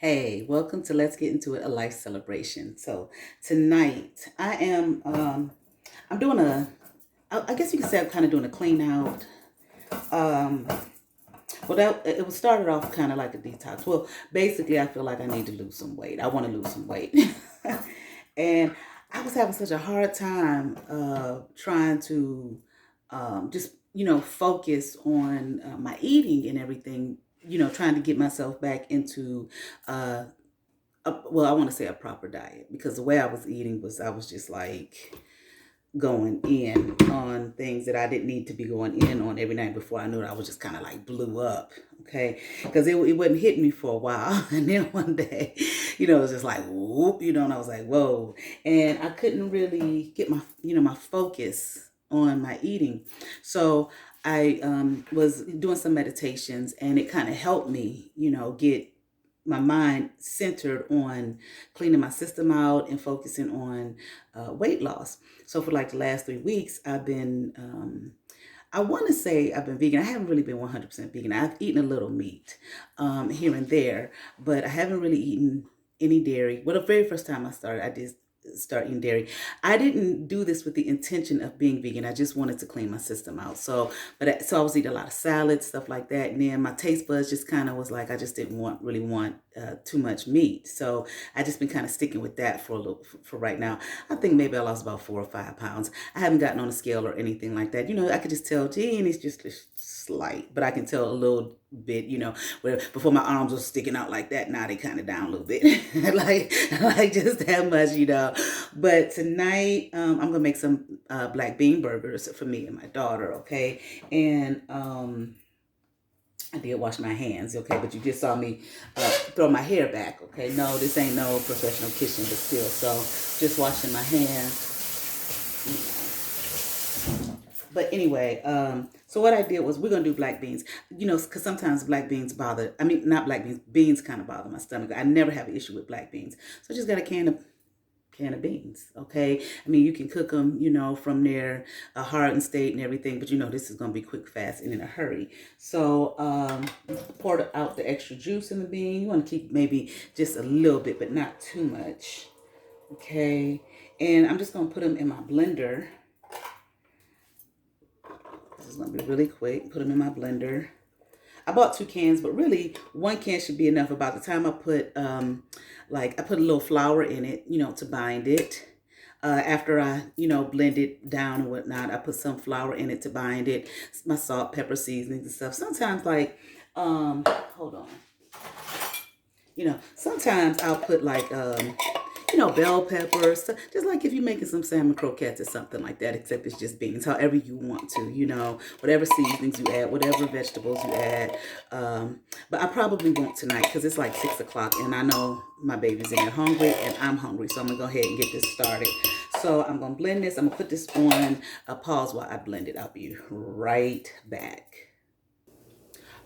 Hey, welcome to Let's Get Into It, a life celebration. So tonight I am I'm doing I guess you could say I'm kind of doing a clean out. Um well that it was started off kind of like a detox. Well, basically I feel like I need to lose some weight. I want to lose some weight. And I was having such a hard time trying to just focus on my eating and everything, trying to get myself back into uh well, I want to say a proper diet, because the way I was eating was I was just like going in on things that I didn't need to be going in on every night. Before I knew it, I was just kind of like blew up. Okay. Because it wasn't hitting me for a while. And then one day, it was just like, whoop, and I was like, whoa. And I couldn't really get my focus on my eating. So I was doing some meditations, and it kind of helped me, get my mind centered on cleaning my system out and focusing on weight loss. So for like the last 3 weeks, I've been, I want to say I've been vegan. I haven't really been 100% vegan. I've eaten a little meat here and there, but I haven't really eaten any dairy. Well, the very first time I started, I did start eating dairy. I didn't do this with the intention of being vegan. I just wanted to clean my system out. So I was eating a lot of salads, stuff like that. And then my taste buds just kind of was like, I just didn't really want too much meat. So I just been kind of sticking with that for a little, for right now. I think maybe I lost about 4 or 5 pounds. I haven't gotten on a scale or anything like that. I could just tell, gee, and it's just slight, but I can tell a little bit, where before my arms were sticking out like that. Now they kind of down a little bit, like just that much. But tonight, I'm gonna make some black bean burgers for me and my daughter. Okay, and I did wash my hands. Okay, but you just saw me throw my hair back. Okay, no, this ain't no professional kitchen, but still, so just washing my hands. But anyway, so what I did was, we're gonna do black beans. Because sometimes black beans bother. I mean, not black beans. Beans kind of bother my stomach. I never have an issue with black beans, so I just got a can of beans. Okay, I mean, you can cook them, from their hardened state and everything, but this is gonna be quick, fast, and in a hurry. So pour out the extra juice in the bean. You want to keep maybe just a little bit, but not too much. Okay, and I'm just gonna put them in my blender. This is going to be really quick. Put them in my blender. I bought 2 cans, but really 1 can should be enough. About the time I put, I put a little flour in it, to bind it. After I, blend it down and whatnot, I put some flour in it to bind it. My salt, pepper, seasonings and stuff. Sometimes hold on. Sometimes I'll put bell peppers, just like if you're making some salmon croquettes or something like that, except it's just beans, however you want to, whatever seasonings you add, whatever vegetables you add. But I probably won't tonight because it's like 6 o'clock and I know my baby's in there hungry and I'm hungry. So I'm going to go ahead and get this started. So I'm going to blend this. I'm going to put this on a pause while I blend it. I'll be right back.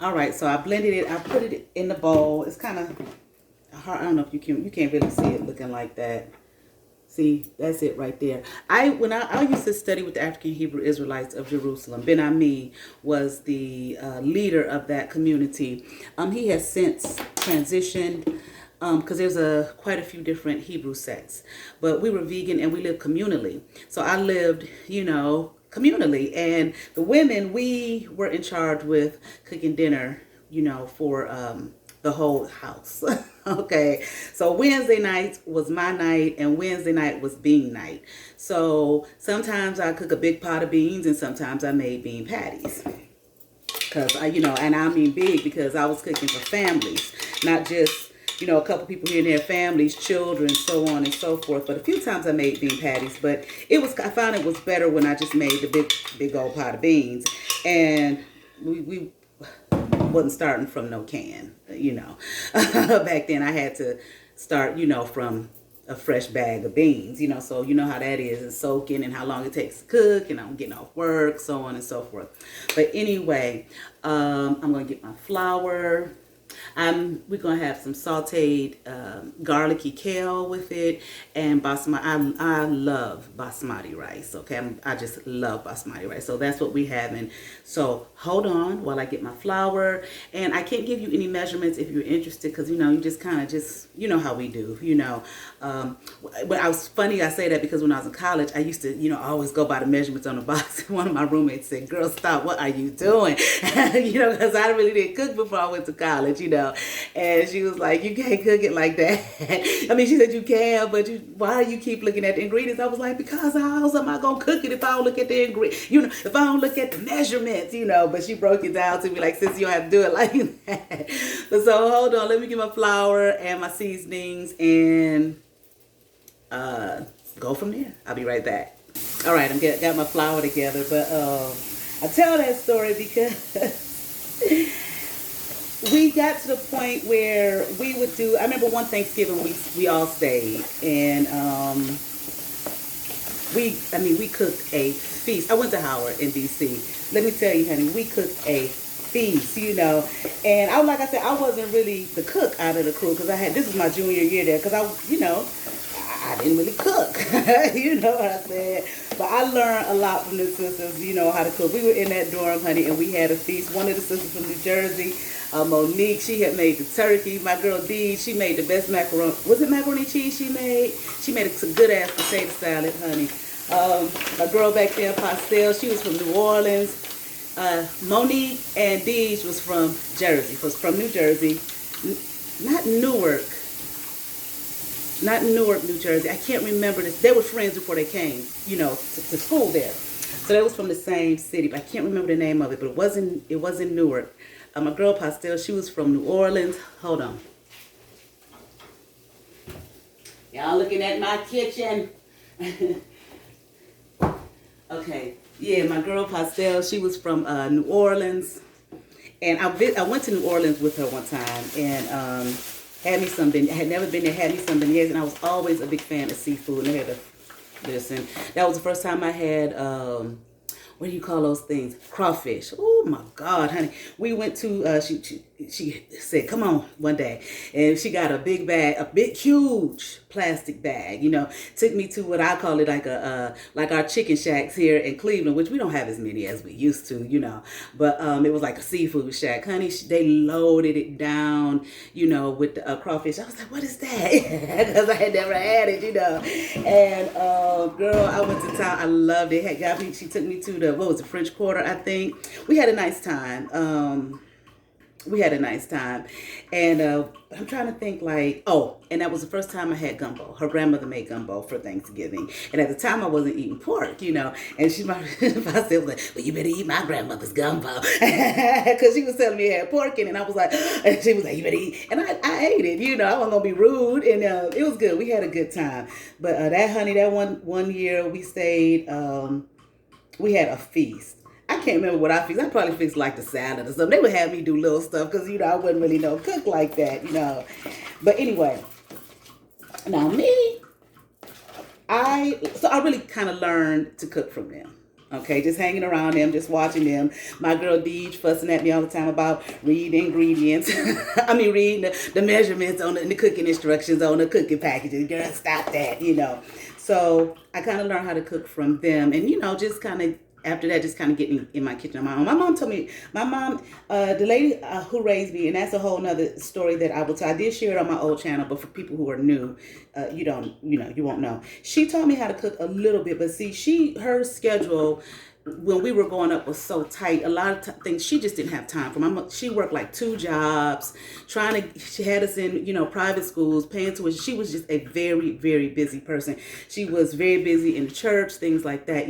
All right, so I blended it. I put it in the bowl. It's kind of hard. I don't know if you can't really see it looking like that. See, that's it right there. I used to study with the African Hebrew Israelites of Jerusalem. Ben Ami was the leader of that community. He has since transitioned because there's quite a few different Hebrew sects. But we were vegan and we lived communally. So I lived, communally. And the women, we were in charge with cooking dinner, for the whole house. Okay, so Wednesday night was my night and Wednesday night was bean night. So sometimes I cook a big pot of beans and sometimes I made bean patties. Because and I mean big, because I was cooking for families, not just, a couple people here and there, families, children, so on and so forth. But a few times I made bean patties, but I found it was better when I just made the big old pot of beans. And we wasn't starting from no can, back then I had to start, from a fresh bag of beans, so you know how that is, and soaking and how long it takes to cook, and I'm getting off work, so on and so forth. But anyway, I'm going to get my flour. We're gonna have some sautéed garlicky kale with it, and basmati. I love basmati rice. Okay, I just love basmati rice. So that's what we having. So hold on while I get my flour, and I can't give you any measurements if you're interested, because you know you just kind of just you know how we do. But I was funny. I say that because when I was in college, I used to always go by the measurements on the box. One of my roommates said, "Girl, stop! What are you doing?" Because I really didn't cook before I went to college. And she was like, "You can't cook it like that." I mean, she said you can, but why do you keep looking at the ingredients? I was like, because how else am I gonna cook it if I don't look at the ingredients? If I don't look at the measurements, But she broke it down to me like, "Sis, you don't have to do it like that." But so hold on, let me get my flour and my seasonings and go from there. I'll be right back. All right, got my flour together, but I tell that story because we got to the point where we would do. I remember one Thanksgiving we all stayed, and we cooked a feast. I went to Howard in D.C. Let me tell you, honey, we cooked a feast, And like I said, I wasn't really the cook out of the crew because this was my junior year there because I didn't really cook. You know what I said? But I learned a lot from the sisters, how to cook. We were in that dorm, honey, and we had a feast. One of the sisters from New Jersey, Monique, she had made the turkey. My girl Dee, she made the best macaroni. Was it macaroni cheese she made? She made a good ass potato salad, honey. My girl back there, Pastel, she was from New Orleans. Monique and Dee was from Jersey, from New Jersey. Not Newark, New Jersey. I can't remember this. They were friends before they came, to school there. So they was from the same city, but I can't remember the name of it. But it wasn't Newark. My girl Pastel, she was from New Orleans. Hold on. Y'all looking at my kitchen. Okay. Yeah, my girl Pastel, she was from New Orleans. And I went to New Orleans with her one time, and had me some beignets. I had never been there, had me some beignets, and I was always a big fan of seafood. And listen, that was the first time I had, what do you call those things? Crawfish. Oh my God, honey. We went to, she said, "Come on," one day. And she got a big bag, a big, huge plastic bag, took me to what I call it like like our chicken shacks here in Cleveland, which we don't have as many as we used to, but it was like a seafood shack, honey. They loaded it down, with the crawfish. I was like, "What is that?" Because I had never had it, and girl, I went to town. I loved it. She took me to the French Quarter, I think. We had a nice time. And I'm trying to think and that was the first time I had gumbo. Her grandmother made gumbo for Thanksgiving. And at the time I wasn't eating pork, and she was like, "Well, you better eat my grandmother's gumbo." Because she was telling me it had pork in it. And I was like, and she was like, "You better eat." And I ate it, I wasn't going to be rude. And it was good. We had a good time. But that one year we stayed, we had a feast. I can't remember what I fixed. I probably fixed like the salad or something. They would have me do little stuff because, I wouldn't really know cook like that, But anyway, now me, I really kind of learned to cook from them. Okay, just hanging around them, just watching them. My girl Deej fussing at me all the time about reading the ingredients. Reading the measurements on the cooking instructions on the cooking packages. Girl, stop that, So I kind of learned how to cook from them. And, just kind of, after that, just kind of getting in my kitchen on my own. My mom told me, the lady who raised me, and that's a whole nother story that I will tell. I did share it on my old channel, but for people who are new, you won't know. She taught me how to cook a little bit, but see, her schedule when we were growing up was so tight. A lot of things she just didn't have time for. She worked like 2 jobs, she had us in, private schools, paying tuition. She was just a very, very busy person. She was very busy in the church, things like that,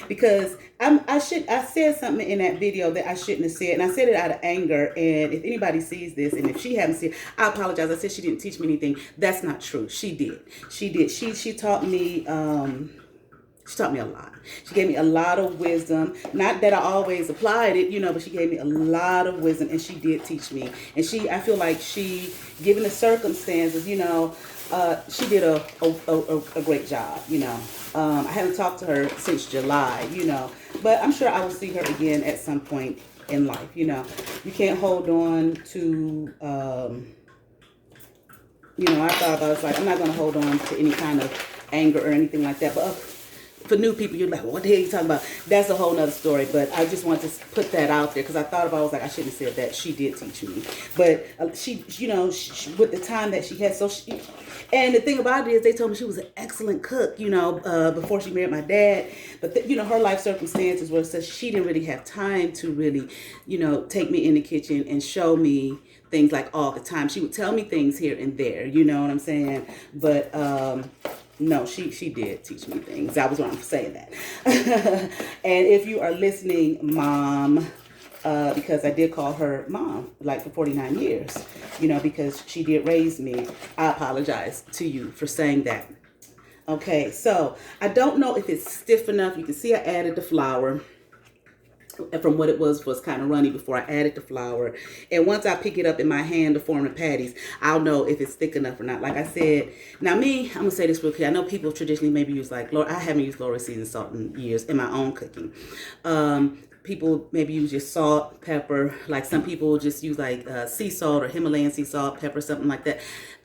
because I said something in that video that I shouldn't have said, and I said it out of anger. And if anybody sees this, and if she hasn't seen it, I apologize. I said she didn't teach me anything. That's not true. She did. She taught me, she taught me a lot. She gave me a lot of wisdom. Not that I always applied it, but she gave me a lot of wisdom, and she did teach me. And I feel like given the circumstances, she did a great job, I haven't talked to her since July, but I'm sure I will see her again at some point in life. You know, you can't hold on to, you know, I thought about it, it's like, I'm not going to hold on to any kind of anger or anything like that. But for new people, you're like, well, what the hell are you talking about? That's a whole nother story. But I just wanted to put that out there because I thought about it, I was like, I shouldn't have said that. She did teach me. But she, you know, with the time that she had, and the thing about it is they told me she was an excellent cook, you know, before she married my dad. But, you know, her life circumstances were such she didn't really have time to really, you know, take me in the kitchen and show me things like all the time. She would tell me things here and there, you know what I'm saying? But no, she did teach me things. I was wrong for saying that. And if you are listening, Mom, because I did call her Mom like for 49 years, you know, because she did raise me, I apologize to you for saying that. Okay, so I don't know if it's stiff enough. You can see I added the flour. From what it was kind of runny before I added the flour. And once I pick it up in my hand to form the patties, I'll know if it's thick enough or not. Like I said, now me, I'm going to say this real quick. I know people traditionally maybe use like, I haven't used Laura seasoned salt in years in my own cooking. People maybe use your salt, pepper. Like some people just use like sea salt or Himalayan sea salt, pepper, something like that.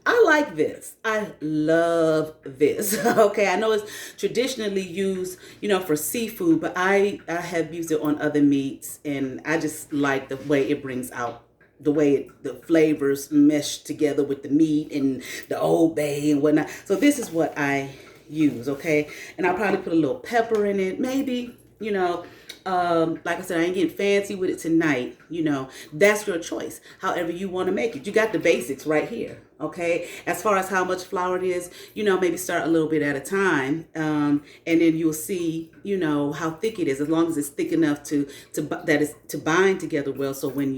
I like this. I love this. Okay, I know it's traditionally used, you know, for seafood, but I have used it on other meats, and I just like the way it brings out the way the flavors mesh together with the meat and the Old Bay and whatnot. So this is what I use, okay? And I'll probably put a little pepper in it, maybe, you know. Like I said, I ain't getting fancy with it tonight. You know, that's your choice. However you want to make it. You got the basics right here. Okay. As far as how much flour it is, you know, maybe start a little bit at a time. And then you'll see, you know, how thick it is. As long as it's thick enough to bind together well. So when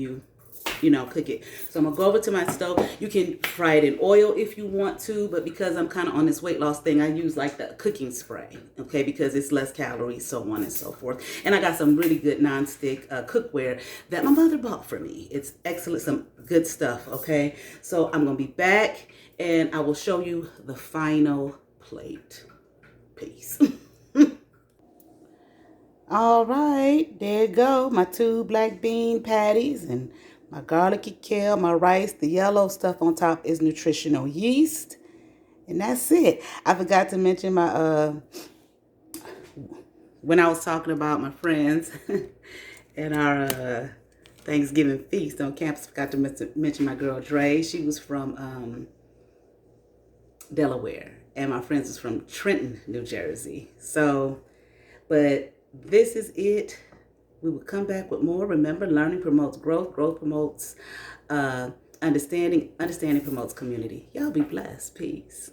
you know, cook it. So I'm gonna go over to my stove. You can fry it in oil if you want to, but because I'm kind of on this weight loss thing, I use like the cooking spray, okay, because it's less calories, so on and so forth. And I got some really good non-stick cookware that my mother bought for me. It's excellent, some good stuff, okay? So I'm gonna be back and I will show you the final plate. Peace. All right, there you go. My 2 black bean patties and my garlicky kale, my rice. The yellow stuff on top is nutritional yeast. And that's it. I forgot to mention my, when I was talking about my friends and our Thanksgiving feast on campus, I forgot to mention my girl Dre. She was from Delaware. And my friends is from Trenton, New Jersey. So, but this is it. We will come back with more. Remember, learning promotes growth. Growth promotes understanding. Understanding promotes community. Y'all be blessed. Peace.